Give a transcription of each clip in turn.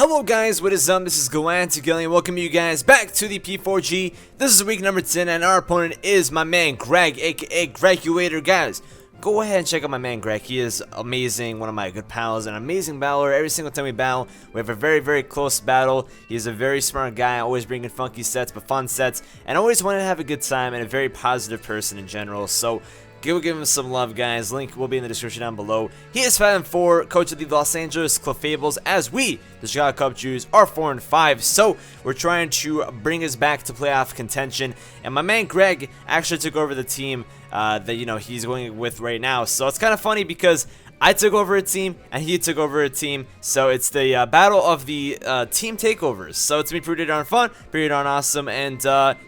Hello guys, what is up? This is GalacticElliot. Welcome you guys back to the P4G. This is week number 10 and our opponent is my man Greg, aka Gregulator. Guys, go ahead and check out my man Greg. He is amazing, one of my good pals, an amazing battler. Every single time we battle, we have a very close battle. He's a very smart guy, always bringing funky sets but fun sets, and always wanted to have a good time, and a very positive person in general. So give him some love, guys. Link will be in the description down below. He is 5-4, coach of the Los Angeles Clefables, as we, the Chicago Cubchoos, are 4-5. So we're trying to bring us back to playoff contention. And my man Greg actually took over the team that he's going with right now. So it's kind of funny because I took over a team and he took over a team. So it's the battle of the team takeovers. So it's gonna be pretty darn fun, pretty darn awesome. And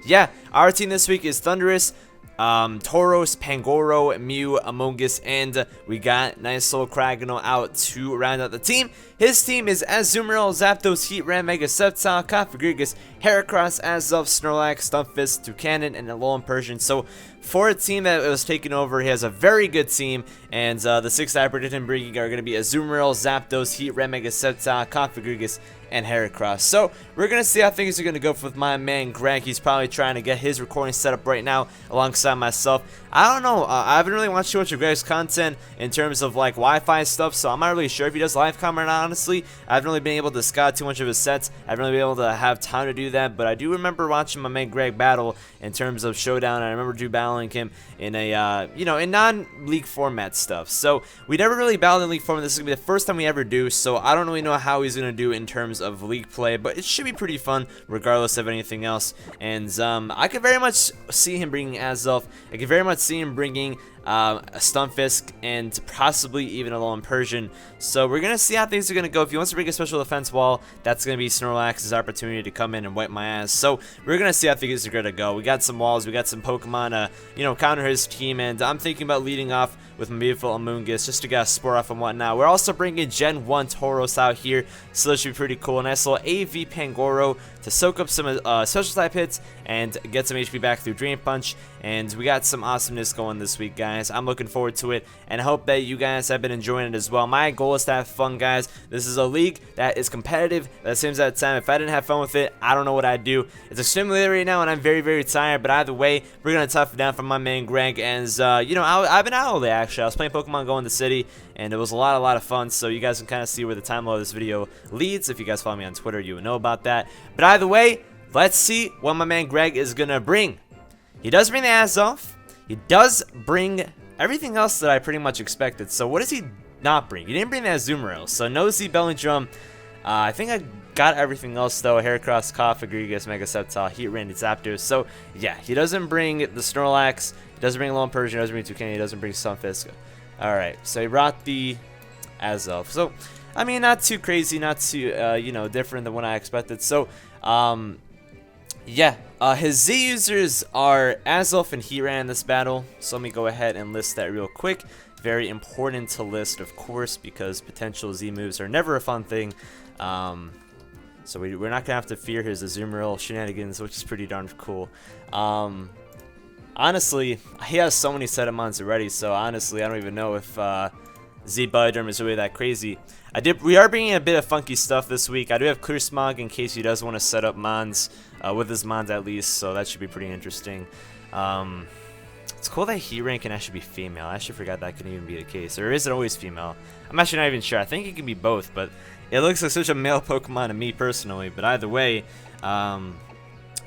yeah, our team this week is Thunderous, Tauros, Pangoro, Mew, Among Us, and we got Nice Little Kragano out to round out the team. His team is Azumarill, Zapdos, Heatran, Mega Sceptile, Cofagrigus, Heracross, Azov, Snorlax, Stunfisk, Toucannon, and Alolan Persian. So for a team that was taken over, he has a very good team, and the 6 that I predicted him bringing are going to be Azumarill, Zapdos, Heatran, Mega Sceptile, Cofagrigus, and Heracross. So we're going to see how things are going to go with my man Greg. He's probably trying to get his recording set up right now alongside myself. I don't know. I haven't really watched too much of Greg's content in terms of like Wi-Fi stuff, so I'm not really sure if he does live comment or not, honestly. I haven't really been able to scout too much of his sets. I haven't really been able to have time to do that, but I do remember watching my man Greg battle in terms of Showdown. I remember battling him in a, in non-league format stuff. So we never really battled in league format. This is going to be the first time we ever do, so I don't really know how he's going to do in terms of league play, but it should be pretty fun regardless of anything else. And I could very much see him bringing Azov. I could very much see him bringing a Stunfisk and possibly even a Alolan Persian. So we're going to see how things are going to go. If he wants to bring a special defense wall, that's going to be Snorlax's opportunity to come in and wipe my ass. So we're going to see how things are going to go. We got some walls, we got some Pokemon, counter his team, and I'm thinking about leading off with my beautiful Among Us just to get a spore off and whatnot. We're also bringing Gen 1 Tauros out here, so that should be pretty cool. A nice little AV Pangoro to soak up some special type hits and get some HP back through Drain Punch. And we got some awesomeness going this week, guys. I'm looking forward to it, and I hope that you guys have been enjoying it as well. My goal is to have fun, guys. This is a league that is competitive. That seems at the time, if I didn't have fun with it, I don't know what I'd do. It's extremely late right now, and I'm very tired. But either way, we're gonna tough it down for my man Greg. And I've been out all day actually. I was playing Pokemon Go in the city, and it was a lot of fun. So you guys can kind of see where the timeline of this video leads. If you guys follow me on Twitter, you would know about that. But either way, let's see what my man Greg is gonna bring. He does bring the Azov. He does bring everything else that I pretty much expected. So what does he not bring? He didn't bring the Azumarill. So Nosy, Bellingham. I think I got everything else though. Heracross, Cofagrigus, Mega Sceptile, Heatran, Zapdos. So yeah, he doesn't bring the Snorlax. He doesn't bring Alolan Persian. He doesn't bring Toucannon. He doesn't bring Stunfisk. Alright, so he brought the Azov. So, I mean, not too crazy, not too, different than what I expected. So, yeah, his Z users are Azov and Heatran in this battle. So let me go ahead and list that real quick. Very important to list, of course, because potential Z moves are never a fun thing. So we're not going to have to fear his Azumarill shenanigans, which is pretty darn cool. Honestly, he has so many set mons already, so honestly, I don't even know if Z Bellingham is really that crazy. We are bringing a bit of funky stuff this week. I do have Clear Smog in case he does want to set up mons, with his mons at least, so that should be pretty interesting. It's cool that Heatran can actually be female. I actually forgot that can even be the case. Or is it always female? I'm actually not even sure. I think it can be both, but it looks like such a male Pokemon to me personally. But either way, I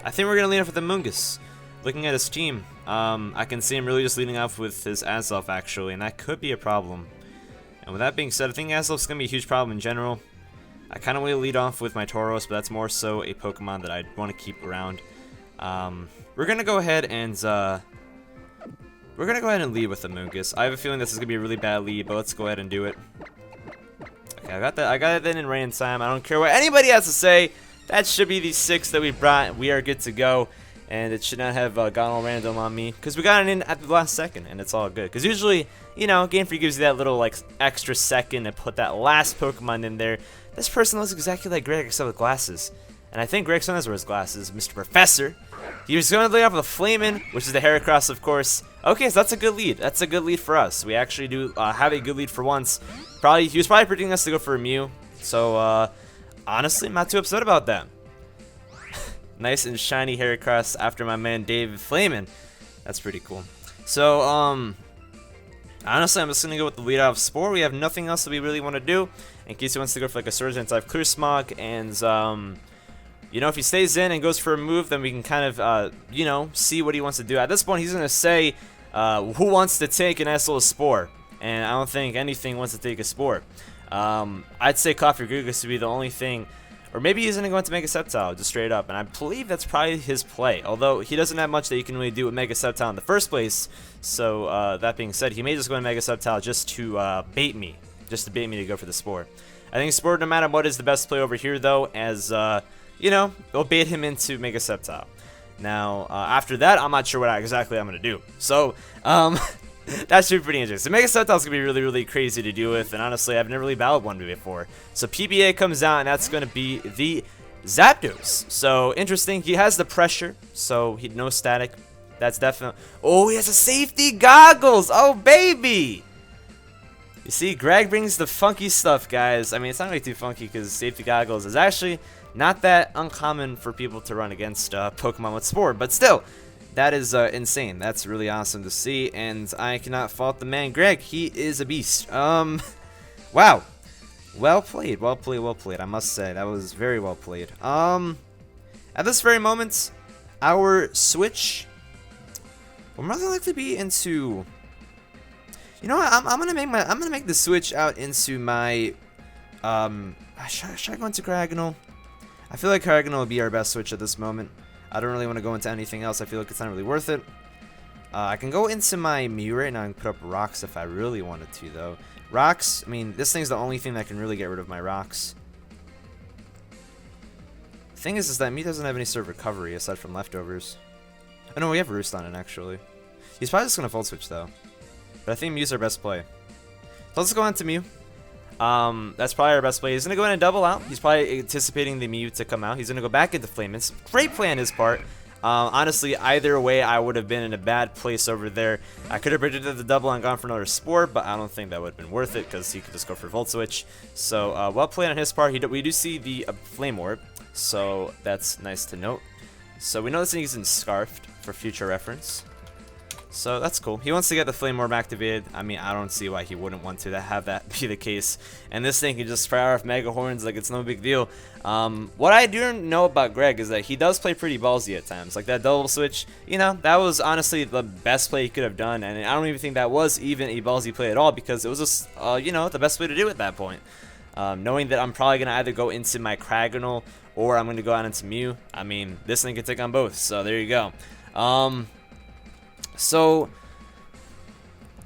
think we're going to lead off with Among Us. Looking at his team, I can see him really just leading off with his Azov actually, and that could be a problem. And with that being said, I think Azov's going to be a huge problem in general. I kind of want to lead off with my Tauros, but that's more so a Pokemon that I want to keep around. We're going to go ahead and lead with Among Us. I have a feeling this is going to be a really bad lead, but let's go ahead and do it. Okay, I got it then in rain time. I don't care what anybody has to say. That should be the 6 that we brought. We are good to go. And it should not have gone all random on me, because we got it in at the last second, and it's all good. Because usually, Game Freak gives you that little extra second to put that last Pokemon in there. This person looks exactly like Greg, except with glasses. And I think Greg's son has his glasses, Mr. Professor. He was going to lead off with a Flamin', which is the Heracross, of course. Okay, so that's a good lead. That's a good lead for us. We actually do have a good lead for once. He was probably predicting us to go for a Mew. So honestly, I'm not too upset about that. Nice and shiny Heracross after my man David Flamin. That's pretty cool. So, honestly, I'm just going to go with the lead-off Spore. We have nothing else that we really want to do. In case he wants to go for like a Surge Dance, I have Clear Smog. And, you know, if he stays in and goes for a move, then we can kind of, you know, see what he wants to do. At this point, he's going to say, who wants to take an nice little Spore? And I don't think anything wants to take a Spore. I'd say Coffee Gugus would be the only thing. Or maybe he's going to go into Mega Sceptile, just straight up. And I believe that's probably his play. Although, he doesn't have much that you can really do with Mega Sceptile in the first place. So, that being said, he may just go into Mega Sceptile just to bait me. Just to bait me to go for the Spore. I think Spore, no matter what, is the best play over here, though. As, you know, it'll bait him into Mega Sceptile. Now, after that, I'm not sure what exactly I'm going to do. So, that should be pretty interesting. Mega Sceptile is going to be really, really crazy to deal with, and honestly, I've never really battled one before. So PBA comes out, and that's going to be the Zapdos. So, interesting. He has the pressure, so no static. That's definitely... Oh, he has a safety goggles! Oh, baby! You see, Greg brings the funky stuff, guys. I mean, it's not really too funky, because safety goggles is actually not that uncommon for people to run against Pokemon with Spore, but still... That is insane. That's really awesome to see, and I cannot fault the man Greg. He is a beast. Wow. Well played, well played, well played. I must say that was very well played. At this very moment, our switch will more than likely be into. You know what? I'm gonna make the switch out into my. Should I go into Caragonal? I feel like Caragonal will be our best switch at this moment. I don't really want to go into anything else. I feel like it's not really worth it. I can go into my Mew right now and put up rocks if I really wanted to, though. Rocks, I mean, this thing's the only thing that can really get rid of my rocks. The thing is that Mew doesn't have any sort of recovery aside from leftovers. Oh no, we have Roost on it, actually. He's probably just going to Volt Switch, though. But I think Mew's our best play. So let's go into Mew. That's probably our best play. He's going to go in and double out. He's probably anticipating the Mew to come out. He's going to go back into Flamens. Great play on his part. Honestly, either way, I would have been in a bad place over there. I could have predicted the double and gone for another Spore, but I don't think that would have been worth it because he could just go for Volt Switch. So, well played on his part. We do see the Flame Orb, so that's nice to note. So we know this thing isn't Scarfed for future reference. So that's cool. He wants to get the Flame Orb activated. I mean, I don't see why he wouldn't want to have that be the case. And this thing can just fire off Mega Horns like it's no big deal. What I do know about Greg is that he does play pretty ballsy at times. Like that double switch, you know, that was honestly the best play he could have done. And I don't even think that was even a ballsy play at all because it was just, you know, the best way to do it at that point. Knowing that I'm probably going to either go into my Cragonal or I'm going to go out into Mew. I mean, this thing can take on both. So there you go. So,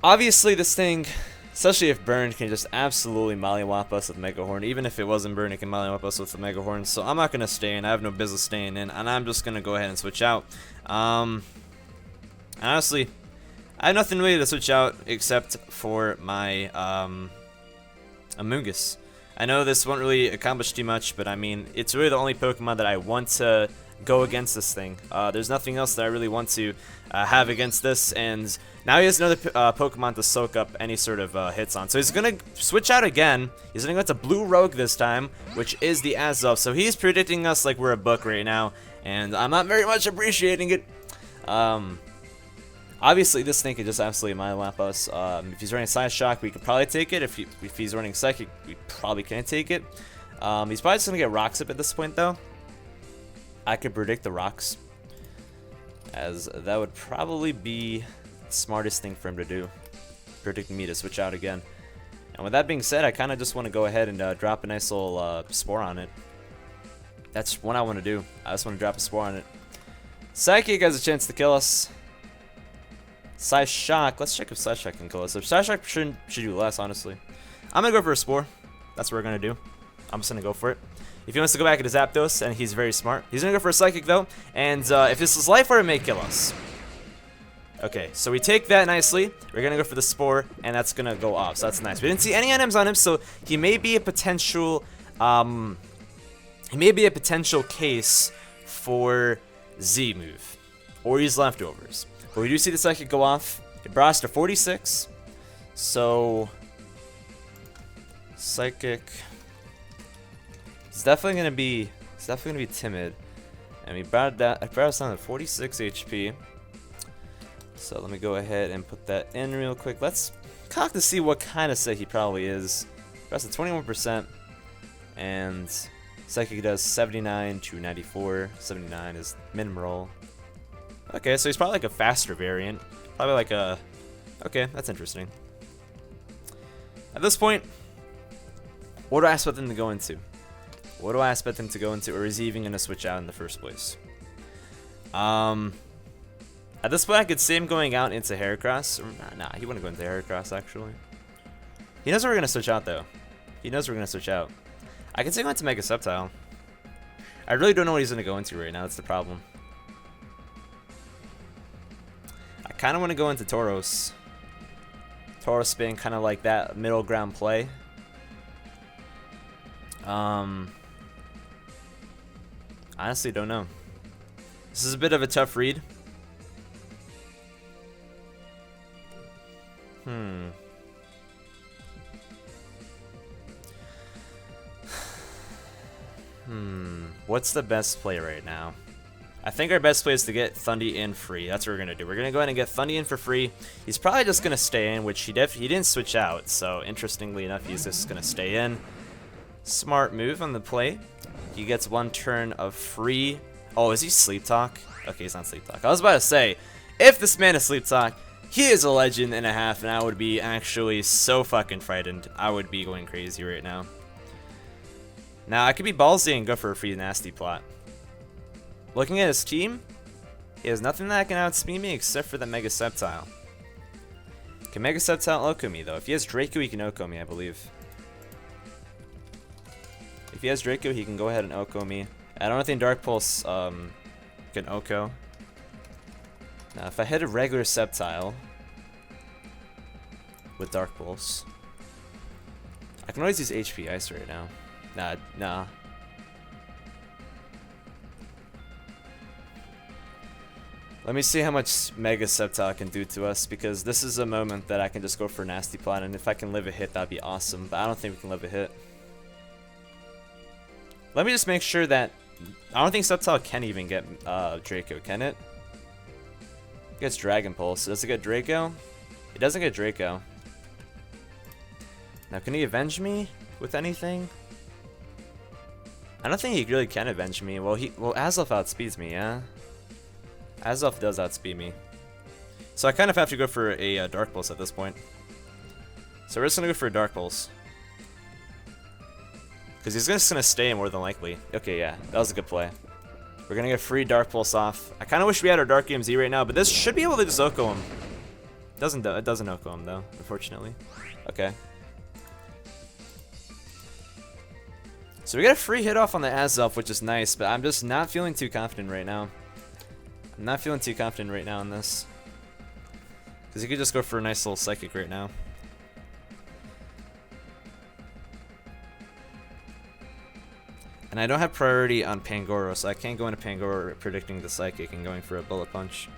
obviously this thing, especially if burned, can just absolutely mollywop us with Mega Horn. Even if it wasn't burned, it can mollywop us with the Mega Horn. So I'm not going to stay in. I have no business staying in. And I'm just going to go ahead and switch out. Honestly, I have nothing really to switch out except for my Amoonguss. I know this won't really accomplish too much, but I mean, it's really the only Pokemon that I want to go against this thing. There's nothing else that I really want to have against this, and now he has another Pokemon to soak up any sort of hits on. So he's going to switch out again. He's going to go into Blue Rogue this time, which is the Azelf. So he's predicting us like we're a book right now, and I'm not very much appreciating it. Obviously, this thing could just absolutely mollywop us. If he's running Side Shock, we could probably take it. If he's running Psychic, we probably can't take it. He's probably just going to get Rocks up at this point, though. I could predict the Rocks, as that would probably be the smartest thing for him to do, predicting me to switch out again. And with that being said, I kind of just want to go ahead and drop a nice little Spore on it. That's what I want to do. I just want to drop a Spore on it. Psychic has a chance to kill us. Side Shock, let's check if Side Shock can kill us. If Side Shock should do less, honestly. I'm going to go for a Spore. That's what we're going to do. I'm just going to go for it. If he wants to go back into Zapdos, and he's very smart, he's going to go for a Psychic, though. And if this is Life Orb, it may kill us. Okay, so we take that nicely. We're going to go for the Spore, and that's going to go off. So that's nice. We didn't see any items on him, so he may be a potential... he may be a potential case for Z move. Or he's leftovers. But we do see the Psychic go off. It brought us to 46. So... Psychic... He's definitely gonna be timid. And we brought us down to 46 HP. So let me go ahead and put that in real quick. Let's cock to see what kind of set he probably is. That's at 21%, and Psychic does 79 to 94. 79 is min roll. Okay, so he's probably like a faster variant. Probably like a... Okay, that's interesting. At this point, what do I expect him to go into? What do I expect him to go into, or is he even going to switch out in the first place? At this point, I could see him going out into Heracross. Nah, he wouldn't go into Heracross, actually. He knows we're going to switch out, though. He knows we're going to switch out. I can see him going to Mega Sceptile. I really don't know what he's going to go into right now. That's the problem. I kind of want to go into Tauros. Tauros being kind of like that middle ground play. Honestly, don't know. This is a bit of a tough read. What's the best play right now? I think our best play is to get Thundy in free. That's what we're gonna do. We're gonna go ahead and get Thundy in for free. He's probably just gonna stay in, which he didn't switch out. So interestingly enough, he's just gonna stay in. Smart move on the play. He gets 1 turn of free. Oh, is he Sleep Talk? Okay, he's not Sleep Talk. I was about to say, if this man is Sleep Talk, he is a legend and a half, and I would be actually so fucking frightened. I would be going crazy right now. Now, I could be ballsy and go for a free nasty plot. Looking at his team, he has nothing that can outspeed me except for the Mega Sceptile. Can Mega Sceptile Oko me, though? If he has Draco, he can Oko me, I believe. If he has Draco, he can go ahead and Oko me. I don't think Dark Pulse can Oko. Now, if I hit a regular Sceptile with Dark Pulse, I can always use HP Ice right now. Nah. Let me see how much Mega Sceptile can do to us, because this is a moment that I can just go for a Nasty Plot, and if I can live a hit, that'd be awesome, but I don't think we can live a hit. Let me just make sure that... I don't think Sceptile can even get Draco, can it? It gets Dragon Pulse. Does it get Draco? It doesn't get Draco. Now, can he avenge me with anything? I don't think he really can avenge me. Well, Azelf outspeeds me, yeah? Azelf does outspeed me. So I kind of have to go for a Dark Pulse at this point. So we're just going to go for a Dark Pulse. Because he's just going to stay more than likely. Okay, yeah, that was a good play. We're going to get free Dark Pulse off. I kind of wish we had our Dark EMZ right now, but this should be able to just Oko him. It doesn't Oko him, though, unfortunately. Okay. So we got a free hit off on the Azelf, which is nice, but I'm just not feeling too confident right now. I'm not feeling too confident right now in this. Because you could just go for a nice little Psychic right now. And I don't have priority on Pangoro, so I can't go into Pangoro predicting the Psychic and going for a Bullet Punch.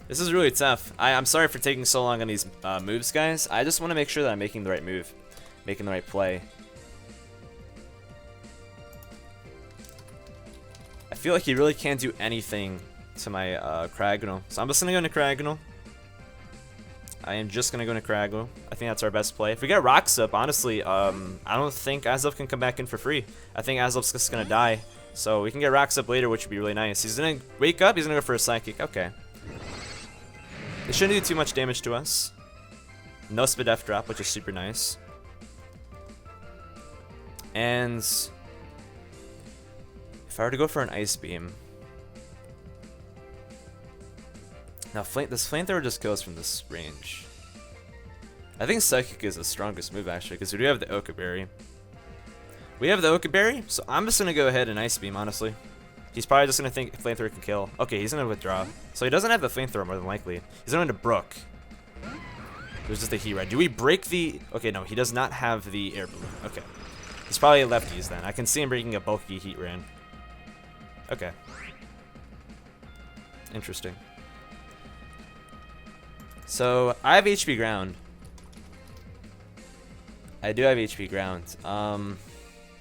This is really tough. I'm sorry for taking so long on these moves, guys. I just want to make sure that I'm making the right move, making the right play. I feel like he really can't do anything to my Craggle, so I'm just gonna go into Craggle. I am just gonna go into Craggle. I think that's our best play. If we get Rocks up, honestly, I don't think Azelf can come back in for free. I think Azelf's just gonna die. So we can get Rocks up later, which would be really nice. He's gonna wake up, he's gonna go for a Psychic. Okay. It shouldn't do too much damage to us. No Spadef drop, which is super nice. And if I were to go for an Ice Beam. Now this Flamethrower just kills from this range. I think Psychic is the strongest move actually, because we do have the Oka Berry. We have the Oka Berry, so I'm just gonna go ahead and Ice Beam, honestly. He's probably just gonna think Flamethrower can kill. Okay, he's gonna withdraw. So he doesn't have the Flamethrower more than likely. He's going to Brook. It was just a Heat Ride. Do we break the... Okay, no, he does not have the Air Balloon. Okay. He's probably a lefties then. I can see him breaking a bulky Heat Ran. Okay. Interesting. So, I have HP ground. I do have HP ground. I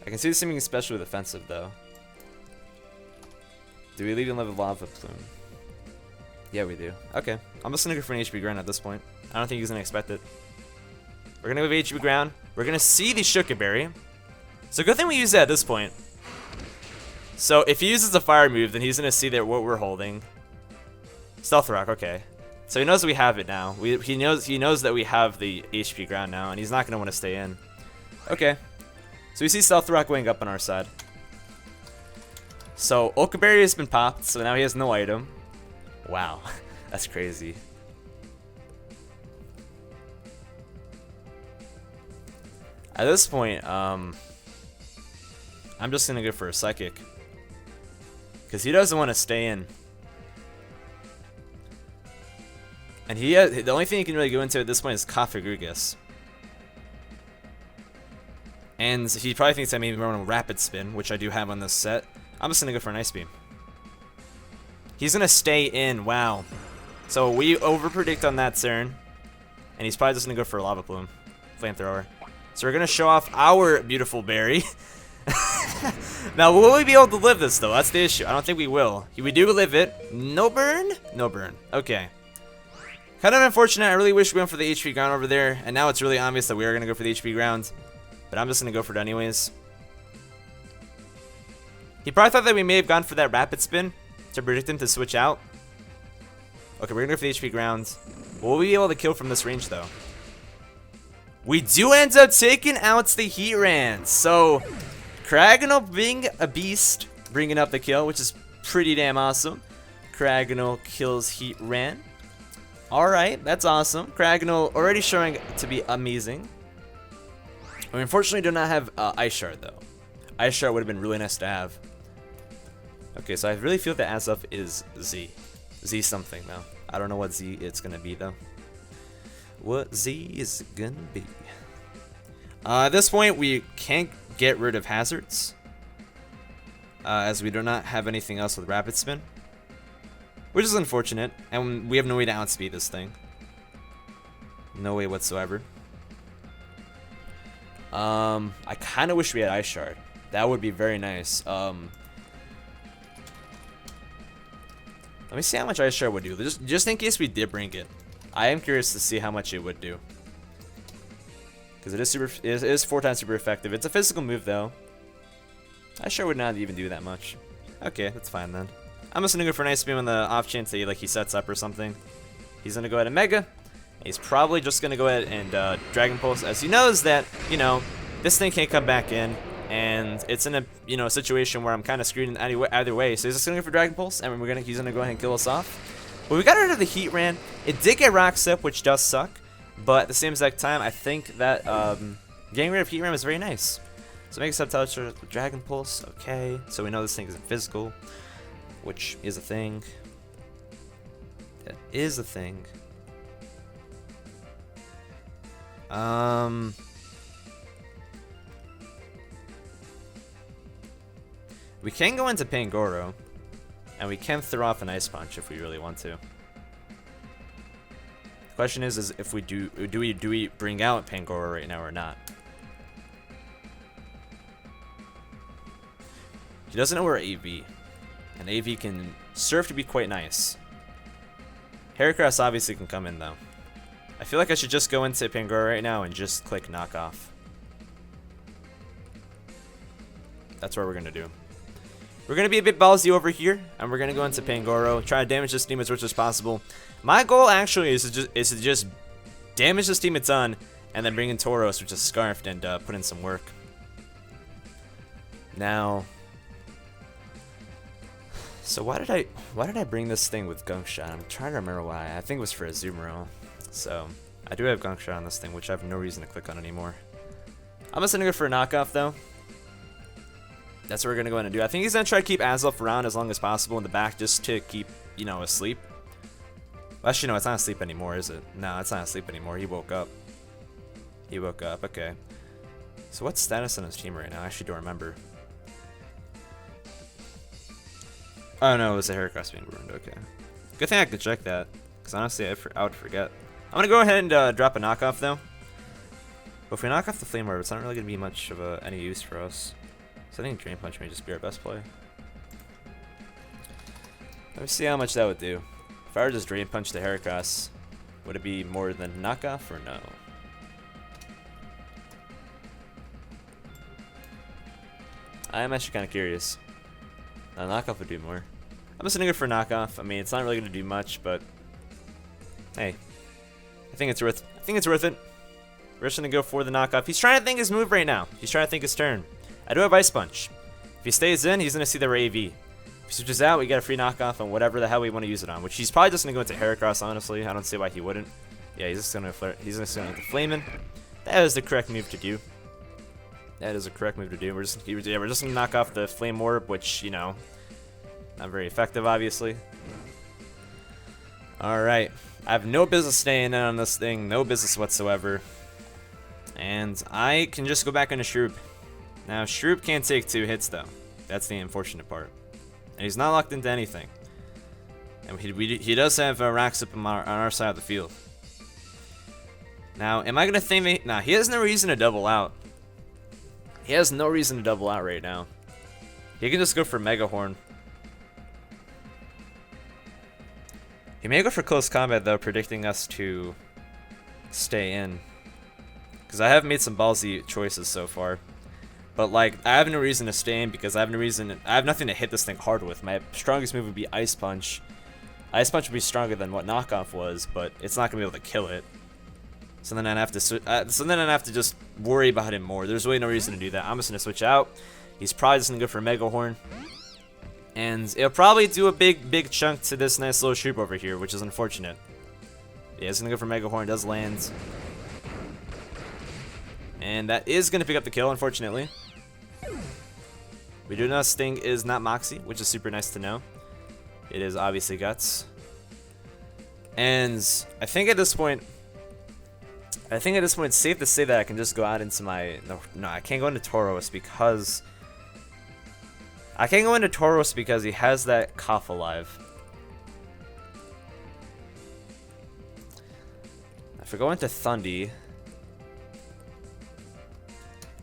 can see this being especially defensive, though. Do we leave him with lava plume? Yeah, we do. Okay. I'm just gonna go for an HP ground at this point. I don't think he's gonna expect it. We're gonna go with HP ground. We're gonna see the Shuka Berry. So good thing we use that at this point. So if he uses a fire move, then he's gonna see that what we're holding. Stealth Rock, okay. So he knows we have it now. He knows that we have the HP ground now, and he's not gonna want to stay in. Okay. So we see Stealth Rock going up on our side. So Oka Berry has been popped, so now he has no item. Wow, that's crazy. At this point, I'm just gonna go for a Psychic, because he doesn't want to stay in. And the only thing he can really go into at this point is Kafagrugus. And he probably thinks I may run a Rapid Spin, which I do have on this set. I'm just gonna go for an Ice Beam. He's gonna stay in, wow. So we overpredict on that turn. And he's probably just gonna go for a Lava Plume. Flamethrower. So we're gonna show off our beautiful berry. Now, will we be able to live this, though? That's the issue. I don't think we will. We do live it. No burn? No burn. Okay. Kind of unfortunate. I really wish we went for the HP ground over there. And now it's really obvious that we are going to go for the HP ground. But I'm just going to go for it anyways. He probably thought that we may have gone for that Rapid Spin to predict him to switch out. Okay, we're going to go for the HP ground. Will we be able to kill from this range, though? We do end up taking out the Heatran. So, Kraganol being a beast, bringing up the kill, which is pretty damn awesome. Kraganol kills Heatran. Alright, that's awesome. Kraganol already showing to be amazing. We unfortunately do not have Ice Shard, though. Ice Shard would have been really nice to have. Okay, so I really feel that Azelf is Z. Z something, though. I don't know what Z it's going to be, though. What Z is going to be. At this point, we can't get rid of hazards. As we do not have anything else with Rapid Spin. Which is unfortunate, and we have no way to outspeed this thing. No way whatsoever. I kind of wish we had Ice Shard. That would be very nice. Let me see how much Ice Shard would do. Just in case we did bring it. I am curious to see how much it would do. Because it is 4 times super effective. It's a physical move, though. Ice Shard would not even do that much. Okay, that's fine then. I'm just gonna go for an Ice Beam on the off chance that he sets up or something. He's gonna go ahead and Mega. And he's probably just gonna go ahead and Dragon Pulse, as he knows that, you know, this thing can't come back in, and it's in a, you know, situation where I'm kind of screwed in either way. So he's just gonna go for Dragon Pulse, and he's gonna go ahead and kill us off. But we got rid of the Heatran. It did get Rock Step, which does suck, but at the same exact time, I think that getting rid of Heatran was very nice. So make a Sub-Touch with Dragon Pulse. Okay, so we know this thing isn't physical. Which is a thing. That is a thing. We can go into Pangoro, and we can throw off an Ice Punch if we really want to. The question is if we do we bring out Pangoro right now or not? He doesn't know we're AV. And AV can serve to be quite nice. Heracross obviously can come in, though. I feel like I should just go into Pangoro right now and just click Knockoff. That's what we're going to do. We're going to be a bit ballsy over here, and we're going to go into Pangoro, try to damage this team as much as possible. My goal, actually, is to just damage this team a ton, and then bring in Tauros, which is Scarfed, and put in some work. Now... So why did I bring this thing with Gunk Shot? I'm trying to remember why. I think it was for Azumarill. So I do have Gunk Shot on this thing, which I have no reason to click on anymore. I'm just gonna go for a knockoff though. That's what we're gonna go ahead and do. I think he's gonna try to keep Azelf around as long as possible in the back, just to keep, you know, asleep. Well, actually, no, it's not asleep anymore, is it? No, it's not asleep anymore. He woke up. He woke up. Okay. So what's status on his team right now? I actually don't remember. Oh no, it was the Heracross being ruined, okay. Good thing I could check that, because honestly I would forget. I'm going to go ahead and drop a knockoff though. But if we knock off the Flame Orb, it's not really going to be much of any use for us. So I think Drain Punch may just be our best play. Let me see how much that would do. If I were just Drain Punch the Heracross, would it be more than knockoff or no? I am actually kind of curious. Knockoff would do more. I'm just gonna go for knockoff. I mean, it's not really gonna do much, but hey, I think it's worth it. We're just gonna go for the knockoff. He's trying to think his move right now. He's trying to think his turn. I do have Ice Punch. If he stays in, he's gonna see the AV. If he switches out, we get a free knockoff on whatever the hell we want to use it on. Which he's probably just gonna go into Heracross. Honestly, I don't see why he wouldn't. Yeah, he's just gonna flirt. He's just gonna go Flamin'. That is the correct move to do. That is a correct move to do. We're just gonna knock off the Flame Orb, which, you know, not very effective, obviously. Alright. I have no business staying in on this thing. No business whatsoever. And I can just go back into Shroop. Now, Shroop can't take 2 hits, though. That's the unfortunate part. And he's not locked into anything. And he does have racks up on our side of the field. Now, am I going to think... Nah, he has no reason to double out. He has no reason to double out right now. He can just go for Mega Horn. He may go for Close Combat, though, predicting us to stay in. Because I have made some ballsy choices so far. But, like, I have no reason to stay in because I have nothing to hit this thing hard with. My strongest move would be Ice Punch. Ice Punch would be stronger than what Knockoff was, but it's not going to be able to kill it. So then I'd have to just worry about him more. There's really no reason to do that. I'm just going to switch out. He's probably just going to go for Mega Horn. And it'll probably do a big chunk to this nice little Shroop over here, which is unfortunate. Yeah, it's going to go for Mega Horn. It does land. And that is going to pick up the kill, unfortunately. We do know Sting is not Moxie, which is super nice to know. It is obviously Guts. And I think at this point, it's safe to say that I can just go out into my... No, I can't go into Tauros because... I can't go into Tauros because he has that Cough Alive. If I go into Thundy...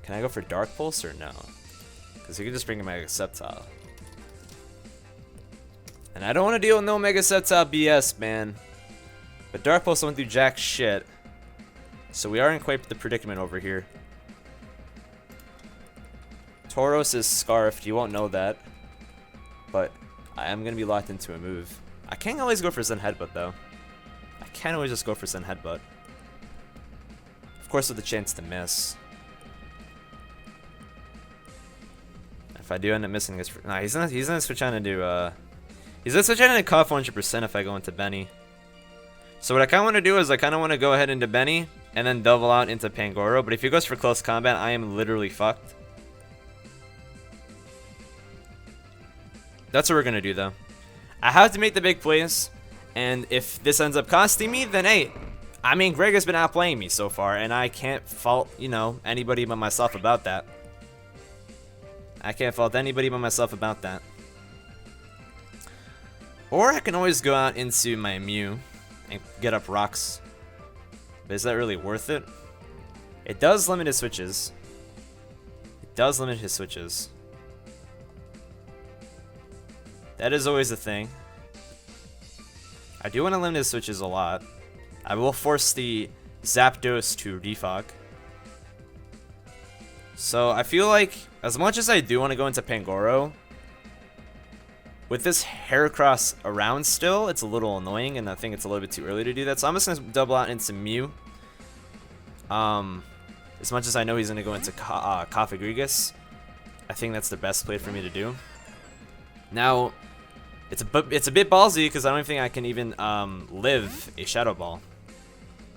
Can I go for Dark Pulse or no? Because he can just bring in Mega Sceptile. And I don't want to deal with no Mega Sceptile BS, man. But Dark Pulse won't do jack shit. So we are in quite the predicament over here. Tauros is Scarfed, you won't know that. But I am going to be locked into a move. I can't always go for Zen Headbutt, though. I can't always just go for Zen Headbutt. Of course, with the chance to miss. If I do end up missing this... Nah, he's gonna switch on into, he's gonna switch on into Cough 100% if I go into Benny. So what I kind of want to do is I kind of want to go ahead into Benny and then double out into Pangoro. But if he goes for Close Combat, I am literally fucked. That's what we're going to do, though. I have to make the big plays. And if this ends up costing me, then hey, I mean, Greg has been outplaying me so far. And I can't fault, you know, anybody but myself about that. I can't fault anybody but myself about that. Or I can always go out into my Mew and get up rocks. But is that really worth it? It does limit his switches. It does limit his switches. That is always a thing. I do want to limit his switches a lot. I will force the Zapdos to defog. So I feel like, as much as I do want to go into Pangoro, with this Heracross around still, it's a little annoying, and I think it's a little bit too early to do that. So I'm just going to double out into Mew. As much as I know he's going to go into Cofagrigus, I think that's the best play for me to do. Now, it's a bit ballsy because I don't think I can even live a Shadow Ball.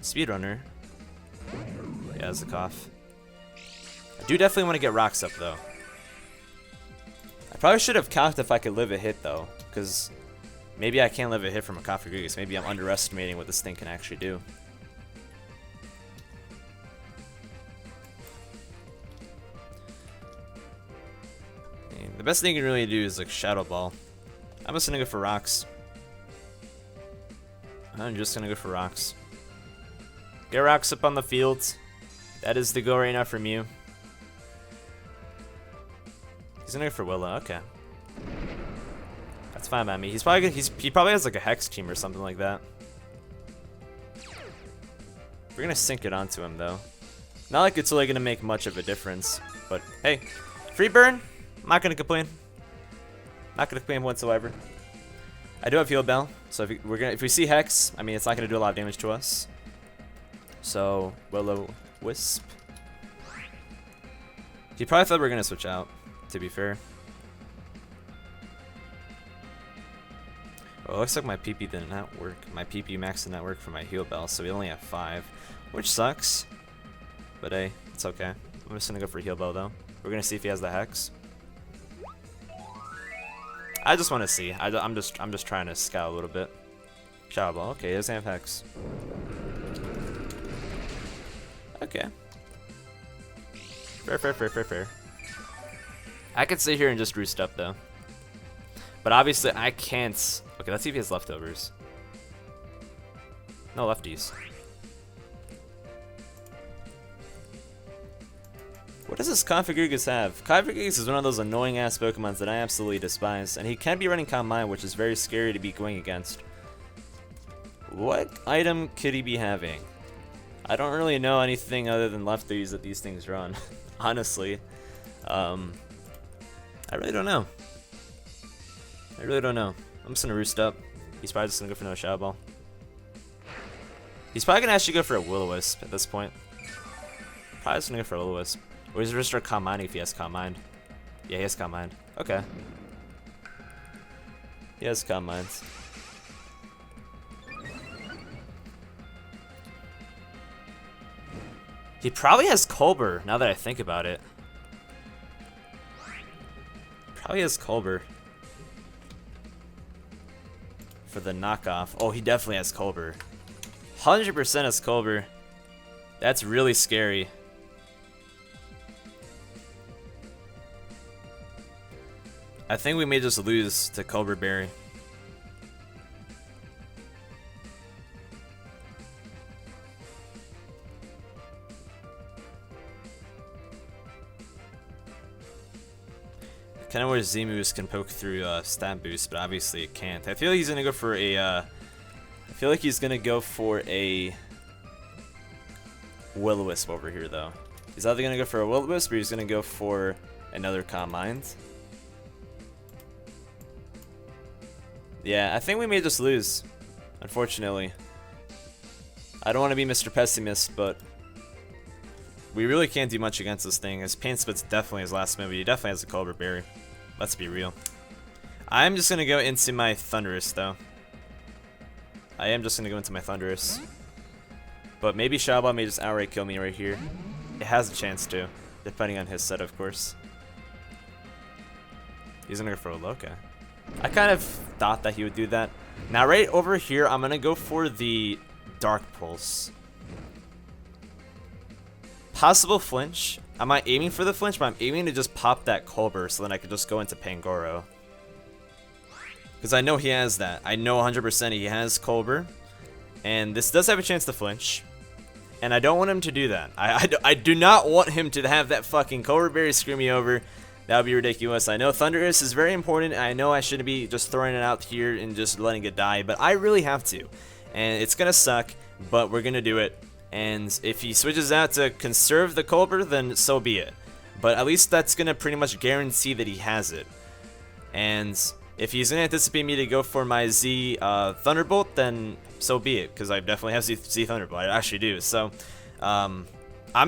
Speedrunner. Yeah, that's a cough. I do definitely want to get rocks up, though. I probably should have calced if I could live a hit, though, because maybe I can't live a hit from a Cofagrigus. Maybe I'm underestimating what this thing can actually do. And the best thing you can really do is like Shadow Ball. I'm just gonna go for rocks. I'm just gonna go for rocks. Get rocks up on the field. That is the goal right now from you. He's gonna go for Willow. Okay, that's fine by me. He's probably he probably has like a Hex team or something like that. We're gonna sink it onto him though. Not like it's really gonna make much of a difference, but hey, free burn. I'm not gonna complain. Not gonna complain whatsoever. I do have Heal Bell, so if we see Hex, I mean it's not gonna do a lot of damage to us. So Will-O-Wisp. He probably thought we were gonna switch out, to be fair. Well, it looks like my PP did not work. My PP max did not work for my Heal Bell, so we only have 5, which sucks. But hey, it's okay. I'm just gonna go for Heal Bell though. We're gonna see if he has the Hex. I just want to see. I'm just trying to scout a little bit. Shadow Ball. Okay, he doesn't have Hex. Okay. Fair. I could sit here and just roost up though. But obviously I can't. Okay, let's see if he has leftovers. No lefties. What does this Configurgus have? Configurgus is one of those annoying ass Pokemons that I absolutely despise, and he can be running Calm Mind, which is very scary to be going against. What item could he be having? I don't really know anything other than lefties that these things run, honestly. I really don't know. I'm just gonna roost up. He's probably just gonna go for no Shadow Ball. He's probably gonna actually go for a Will-O-Wisp at this point. Probably just gonna go for a Will-O-Wisp. Or he's gonna start Calm Mind if he has Calm Mind. Yeah, he has Calm Mind. Okay. He has Calm Mind. He probably has Colbur, now that I think about it. Probably has Colbur. For the knockoff. Oh, he definitely has Colbur. 100% has Colbur. That's really scary. I think we may just lose to Colbur Berry. Kind of wish Z-Moose can poke through stat boost, but obviously it can't. I feel like he's gonna go for a. I feel like he's gonna go for a Will-O-Wisp over here, though. He's either gonna go for a Will-O-Wisp or he's gonna go for another Calm Mind. Yeah, I think we may just lose, unfortunately. I don't want to be Mr. Pessimist, but we really can't do much against this thing. His Pain Spit's definitely his last move. He definitely has a Colbur Berry. Let's be real. I'm just going to go into my Thundurus, though. I am just going to go into my Thundurus. But maybe Shadow Ball may just outright kill me right here. It has a chance to, depending on his set, of course. He's going to go for a Loka. I kind of thought that he would do that. Now, right over here, I'm going to go for the Dark Pulse. Possible flinch. I'm not aiming for the flinch, but I'm aiming to just pop that Colbur so then I could just go into Pangoro. Because I know he has that. I know 100% he has Colbur. And this does have a chance to flinch. And I don't want him to do that. I do not want him to have that fucking Colbur Berry screw me over. That would be ridiculous. I know Thundurus is very important. I know I shouldn't be just throwing it out here and just letting it die. But I really have to. And it's going to suck. But we're going to do it. And if he switches out to conserve the Colbur, then so be it. But at least that's going to pretty much guarantee that he has it. And if he's going to anticipate me to go for my Z Thunderbolt, then so be it. Because I definitely have Z Thunderbolt. I actually do. So I'm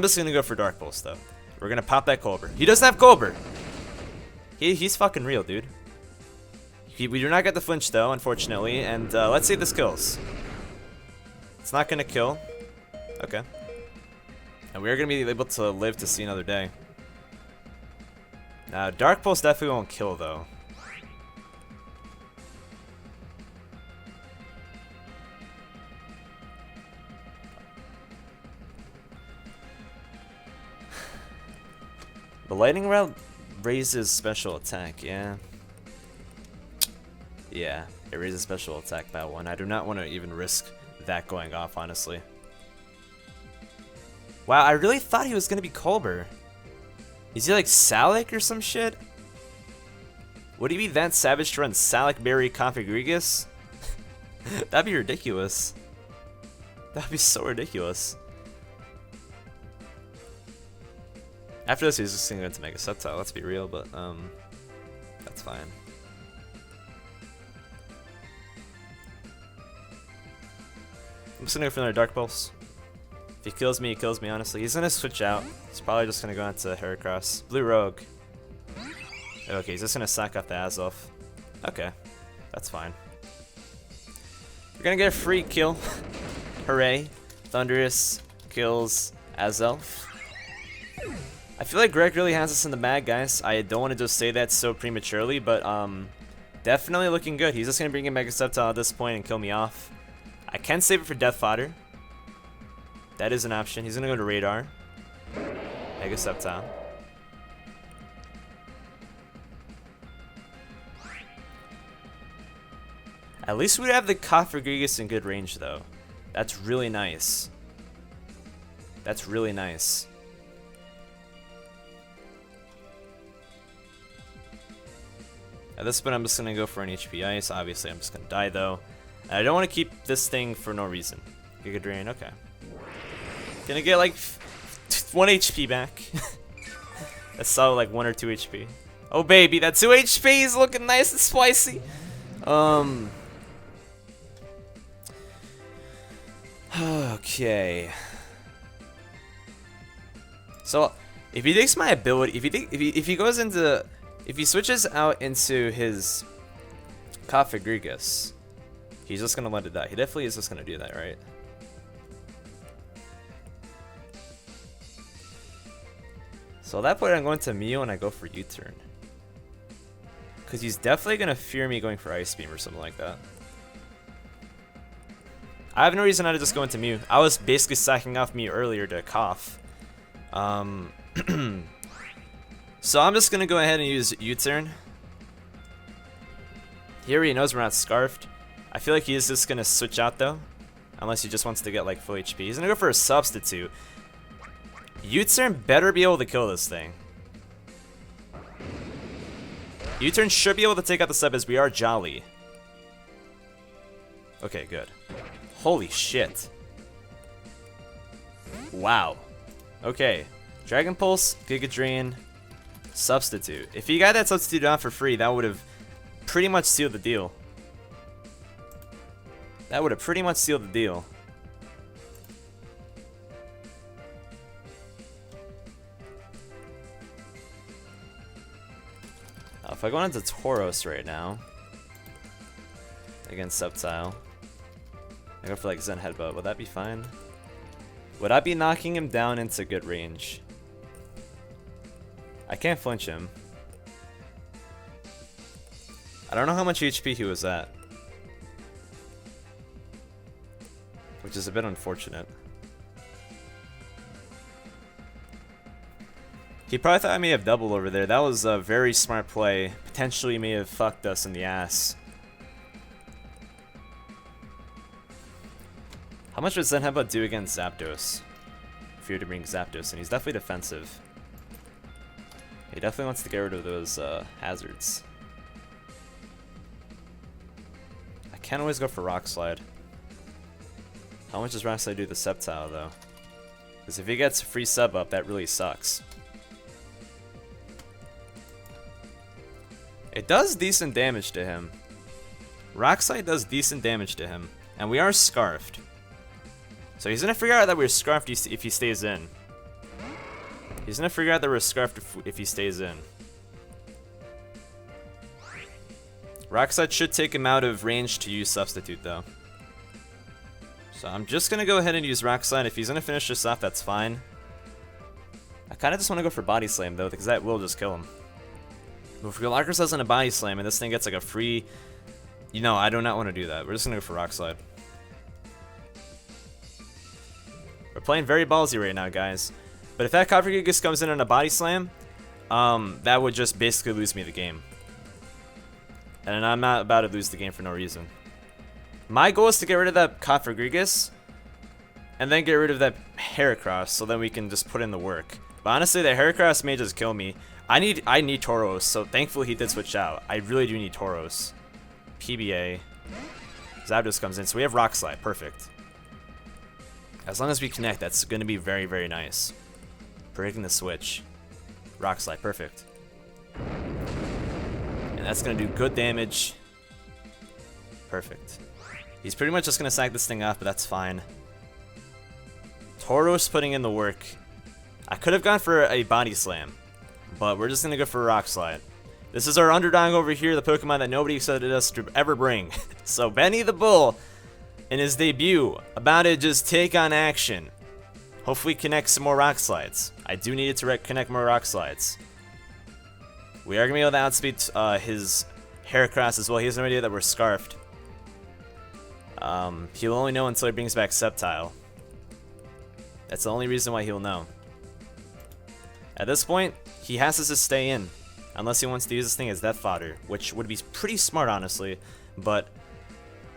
just going to go for Dark Pulse, though. We're going to pop that Colbur. He doesn't have Colbur. He's fucking real, dude. We do not get the flinch, though, unfortunately. And let's see if this kills. It's not going to kill. Okay. And we're going to be able to live to see another day. Now, Dark Pulse definitely won't kill, though. The Lightning Rod raises special attack, yeah. Yeah. It raises special attack by 1. I do not want to even risk that going off, honestly. Wow, I really thought he was going to be Culber. Is he like Salic or some shit? Would he be that savage to run Salic, Berry, Configurigus? That'd be ridiculous. That'd be so ridiculous. After this, he's just going to go into Mega Sceptile, let's be real, but that's fine. I'm just gonna go for another Dark Pulse. If he kills me, he kills me, honestly. He's gonna switch out. He's probably just gonna go into Heracross. Blue Rogue. Okay, he's just gonna sack off the Azelf. Okay, that's fine. We're gonna get a free kill. Hooray. Thundurus kills Azelf. I feel like Greg really has us in the bag, guys. I don't want to just say that so prematurely, but definitely looking good. He's just gonna bring in Mega Sceptile at this point and kill me off. I can save it for Death Fodder. That is an option. He's gonna go to Radar. Mega Sceptile. At least we have the Configurigus in good range, though. That's really nice. That's really nice. At this point, I'm just gonna go for an HP Ice. Obviously, I'm just gonna die, though. I don't want to keep this thing for no reason. Giga Drain, okay. Gonna get like 1 HP back. That's solid like 1 or 2 HP. Oh baby, that 2 HP is looking nice and spicy. Okay. So if he takes my ability, if he switches out into his Configurigus, he's just gonna let it die. He definitely is just gonna do that, right? So at that point, I'm going to Mew and I go for U-turn. Because he's definitely gonna fear me going for Ice Beam or something like that. I have no reason not to just go into Mew. I was basically sacking off Mew earlier to cough. So I'm just gonna go ahead and use U-turn. He already knows we're not Scarfed. I feel like he is just gonna switch out though, unless he just wants to get like full HP. He's gonna go for a Substitute. U-turn better be able to kill this thing. U-turn should be able to take out the sub as we are Jolly. Okay, good. Holy shit. Wow. Okay. Dragon Pulse, Giga Drain, Substitute. If he got that Substitute on for free, that would have pretty much sealed the deal. That would have pretty much sealed the deal. If I go into Tauros right now against Sceptile, I go for like Zen Headbutt, would that be fine? Would I be knocking him down into good range? I can't flinch him. I don't know how much HP he was at, which is a bit unfortunate. He probably thought I may have doubled over there. That was a very smart play. Potentially may have fucked us in the ass. How much would Zen Headbutt do against Zapdos? If you were to bring Zapdos in, he's definitely defensive. He definitely wants to get rid of those hazards. I can't always go for Rock Slide. How much does Rock Slide do to Sceptile though? Because if he gets free sub up, that really sucks. It does decent damage to him. Rock Slide does decent damage to him. And we are Scarfed. So he's going to figure out that we're Scarfed if he stays in. He's going to figure out that we're Scarfed if he stays in. Rock Slide should take him out of range to use Substitute though. So I'm just going to go ahead and use Rock Slide. If he's going to finish this off, that's fine. I kind of just want to go for Body Slam though, because that will just kill him. But if Galacticus doesn't a Body Slam and this thing gets like a free... You know, I do not want to do that. We're just going to go for Rock Slide. We're playing very ballsy right now, guys. But if that Configurigus comes in on a Body Slam, that would just basically lose me the game. And I'm not about to lose the game for no reason. My goal is to get rid of that Cofagrigus and then get rid of that Heracross so then we can just put in the work. But honestly, that Heracross may just kill me. I need Tauros, so thankfully he did switch out. I really do need Tauros. PBA. Zapdos comes in, so we have Rock Slide. Perfect. As long as we connect, that's going to be very, very nice. Predicting the switch. Rock Slide. Perfect. And that's going to do good damage. Perfect. He's pretty much just going to sack this thing off, but that's fine. Tauros putting in the work. I could have gone for a Body Slam, but we're just going to go for a Rock Slide. This is our underdog over here, the Pokemon that nobody expected us to ever bring. So Benny the Bull, in his debut, about to just take on action. Hopefully connect some more Rock Slides. I do need it to connect more Rock Slides. We are going to be able to outspeed his Heracross as well. He has no idea that we're Scarfed. He'll only know until he brings back Sceptile. That's the only reason why he'll know. At this point, he has to just stay in. Unless he wants to use this thing as Death Fodder, which would be pretty smart, honestly. But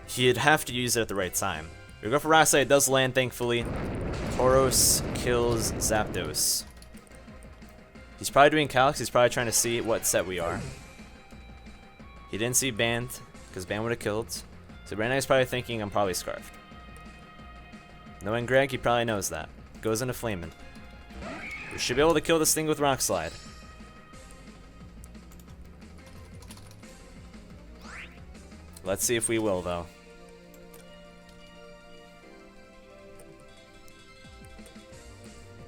he'd have to use it at the right time. We go for Rock Slide. It does land, thankfully. Tauros kills Zapdos. He's probably doing calcs. He's probably trying to see what set we are. He didn't see Band, because Band would have killed. So right now he's probably thinking I'm probably Scarfed. Knowing Greg, he probably knows that. Goes into Flamin'. We should be able to kill this thing with Rock Slide. Let's see if we will, though.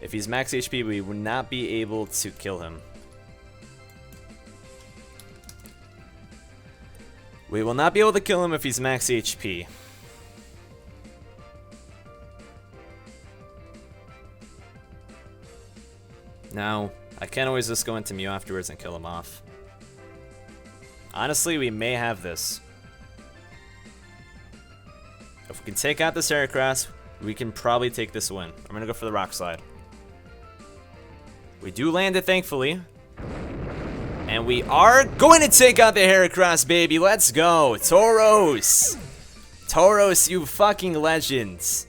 If he's max HP, we would not be able to kill him. We will not be able to kill him if he's max HP. Now, I can always just go into Mew afterwards and kill him off. Honestly, we may have this. If we can take out this Heracross, we can probably take this win. I'm going to go for the Rock Slide. We do land it, thankfully. And we are going to take out the Heracross, baby. Let's go. Tauros. Tauros, you fucking legends.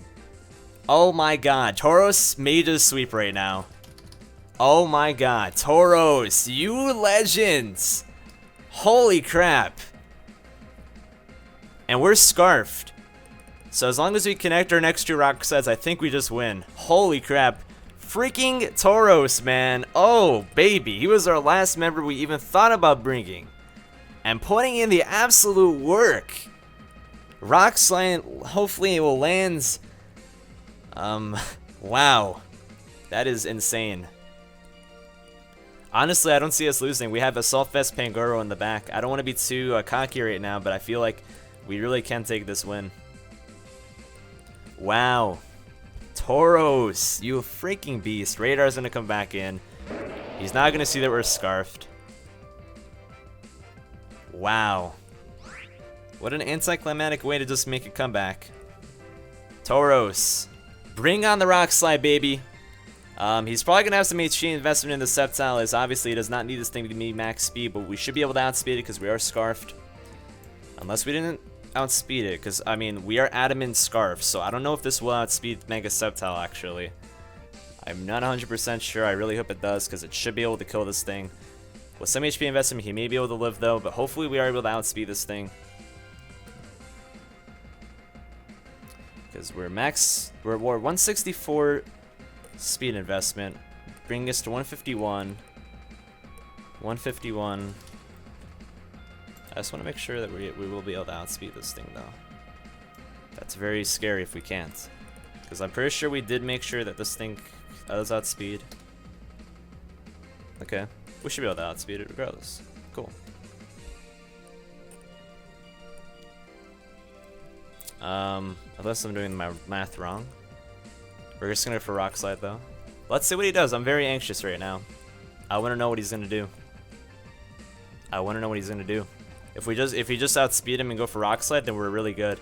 Oh my god. Tauros made a sweep right now. Oh my god. Tauros, you legends. Holy crap. And we're Scarfed. So as long as we connect our next two Rock Slides, I think we just win. Holy crap. Freaking Tauros, man. Oh, baby. He was our last member we even thought about bringing. And putting in the absolute work. Rock Slide, hopefully it will land. Wow. That is insane. Honestly, I don't see us losing. We have Assault Vest Pangoro in the back. I don't want to be too cocky right now, but I feel like we really can take this win. Wow. Tauros, you freaking beast. Radar's going to come back in. He's not going to see that we're Scarfed. Wow. What an anticlimactic way to just make a comeback. Tauros, bring on the Rock Slide, baby. He's probably going to have some HP investment in the Sceptile, as obviously he does not need this thing to be max speed, but we should be able to outspeed it because we are Scarfed. Unless we didn't outspeed it, because, I mean, we are Adamant Scarf, so I don't know if this will outspeed Mega Sceptile, actually. I'm not 100% sure. I really hope it does, because it should be able to kill this thing. With some HP investment, he may be able to live, though, but hopefully we are able to outspeed this thing. Because we're 164 speed investment, bringing us to 151. 151. I just want to make sure that we will be able to outspeed this thing, though. That's very scary if we can't. Because I'm pretty sure we did make sure that this thing does outspeed. Okay. We should be able to outspeed it regardless. Cool. Unless I'm doing my math wrong. We're just gonna go for Rock Slide, though. Let's see what he does. I'm very anxious right now. I want to know what he's gonna do. I want to know what he's gonna do. If he just outspeed him and go for Rock Slide, then we're really good.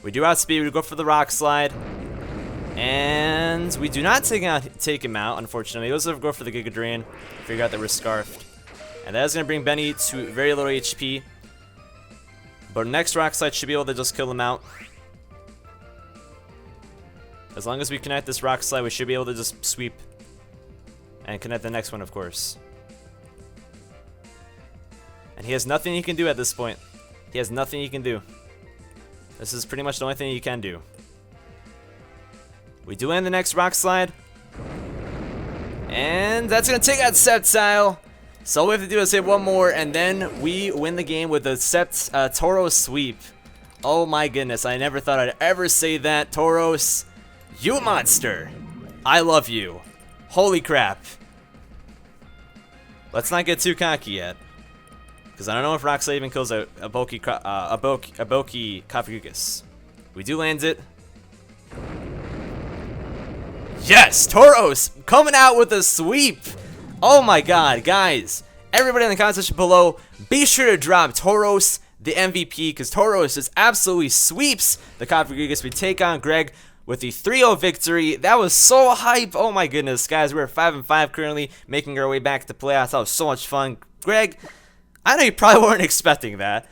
We do outspeed. We go for the Rock Slide, and we do not take him out. Unfortunately, we also go for the Giga Drain. Figure out that we're Scarfed, and that is gonna bring Benny to very little HP. But next rock slide should be able to just kill him out. As long as we connect this rock slide, we should be able to just sweep. And connect the next one, of course. And he has nothing he can do at this point. He has nothing he can do. This is pretty much the only thing he can do. We do end the next rock slide. And that's going to take out Sceptile. So all we have to do is hit one more, and then we win the game with a Tauros sweep. Oh my goodness, I never thought I'd ever say that. Tauros, you monster. I love you. Holy crap. Let's not get too cocky yet. Because I don't know if Rock Slide even kills a bulky Cubchoos. We do land it. Yes! Tauros coming out with a sweep! Oh my god, guys. Everybody in the comment section below, be sure to drop Tauros the MVP, because Tauros just absolutely sweeps the Cubchoos. We take on Greg with the 3-0 victory. That was so hype. Oh my goodness, guys. We're 5-5 currently, making our way back to playoffs. That was so much fun. Greg, I know you probably weren't expecting that.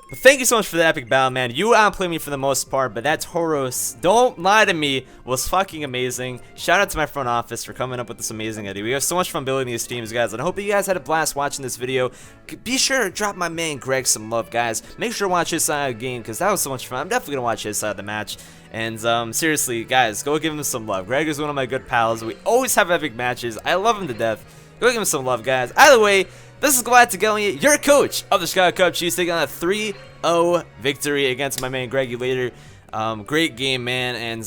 But thank you so much for the epic battle, man. You outplayed me for the most part, but that Tauros, don't lie to me, was fucking amazing. Shout out to my front office for coming up with this amazing idea. We have so much fun building these teams, guys, and I hope that you guys had a blast watching this video. Be sure to drop my man Greg some love, guys. Make sure to watch his side of the game, because that was so much fun. I'm definitely going to watch his side of the match. And seriously, guys, go give him some love. Greg is one of my good pals. We always have epic matches. I love him to death. Go give him some love, guys. Either way, this is GalacticElliot, your coach of the Chicago Cubchoos, taking on a 3-0 victory against my man Greggy later. Great game, man, and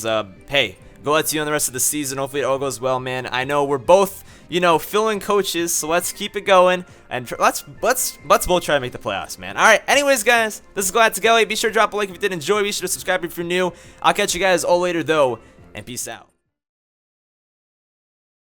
hey, go out to you on the rest of the season. Hopefully it all goes well, man. I know we're both, you know, filling coaches, so let's keep it going, and let's both try to make the playoffs, man. All right, anyways, guys, this is GalacticElliot. Be sure to drop a like if you did enjoy. Be sure to subscribe if you're new. I'll catch you guys all later, though, and peace out.